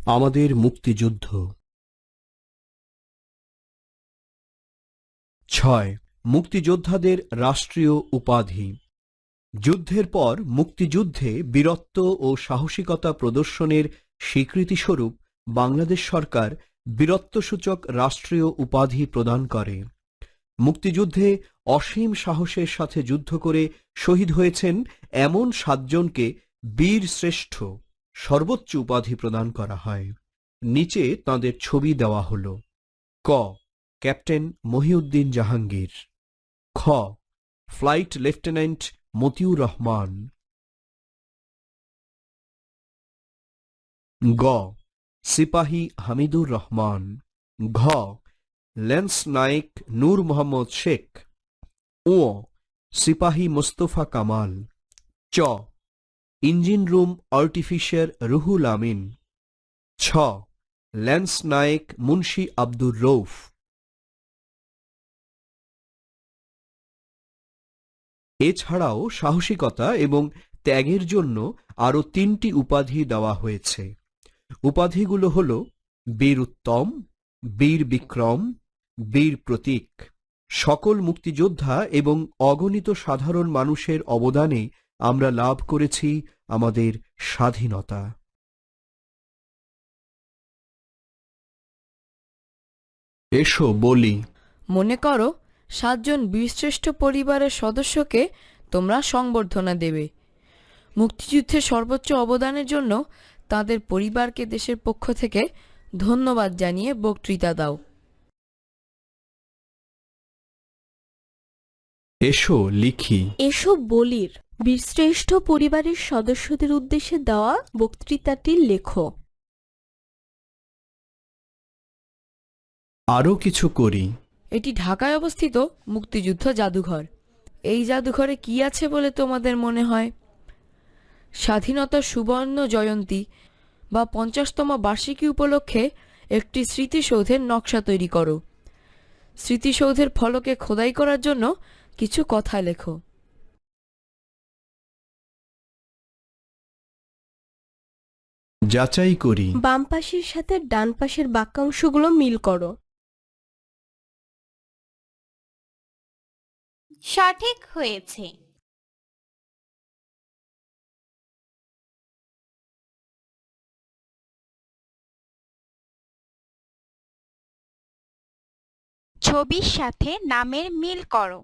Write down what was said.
আমাদের মুক্তিযুদ্ধ। 6. মুক্তিযোদ্ধাদের রাষ্ট্রীয় উপাধি। যুদ্ধের পর মুক্তিযুদ্ধে বীরত্ব ও সাহসিকতা প্রদর্শনের স্বীকৃতিস্বরূপ বাংলাদেশ সরকার বীরত্বসূচক রাষ্ট্রীয় উপাধি প্রদান করে। মুক্তিযুদ্ধে অসীম সাহসের সাথে যুদ্ধ করে শহীদ হয়েছেন এমন 7 জনকে বীর শ্রেষ্ঠ সর্বোচ্চ উপাধি প্রদান করা হয়। নিচে তাঁদের ছবি দেওয়া হল। ক. ক্যাপ্টেন মহিউদ্দিন জাহাঙ্গীর। খ. Flight lieutenant Motiur Rahman. গ. সিপাহী হামিদুর রহমান। ঘ. ল্যান্স নায়েক নূর মোহাম্মদ শেখ। ও. সিপাহী মোস্তফা কামাল। চ. Engine room artificer Ruhul Amin. ছ. ল্যান্স নায়েক মুন্সি আব্দুর রৌফ। এছাড়াও সাহসিকতা এবং ত্যাগের জন্য আরও 3টি উপাধি দেওয়া হয়েছে। উপাধিগুলো হল বীর উত্তম, বীর বিক্রম, বীর প্রতীক। সকল মুক্তিযোদ্ধা এবং অগণিত সাধারণ মানুষের অবদানে আমরা লাভ করেছি আমাদের স্বাধীনতা। এসো বলি। মনে করো 7 জন বীরশ্রেষ্ঠ পরিবারের সদস্যকে তোমরা সংবর্ধনা দেবে। মুক্তিযুদ্ধের সর্বোচ্চ অবদানের জন্য তাদের পরিবারকে দেশের পক্ষ থেকে ধন্যবাদ জানিয়ে বক্তৃতা দাও। এসো লিখি। এসো বলির বীরশ্রেষ্ঠ পরিবারের সদস্যদের উদ্দেশ্যে দেওয়া বক্তৃতাটি লেখো। আরও কিছু করি। এটি ঢাকায় অবস্থিত মুক্তিযুদ্ধ জাদুঘর। এই জাদুঘরে কি আছে বলে তোমাদের মনে হয়? স্বাধীনতার সুবর্ণ জয়ন্তী বা 50তম বার্ষিকী উপলক্ষে একটি স্মৃতিসৌধের নকশা তৈরি করো। স্মৃতিসৌধের ফলকে খোদাই করার জন্য কিছু কথা লেখো। যাচাই করি। বাম পাশের সাথে ডান পাশের বাক্যাংশগুলো মিল করো। সঠিক হয়েছে। ছবির সাথে নামের মিল করো।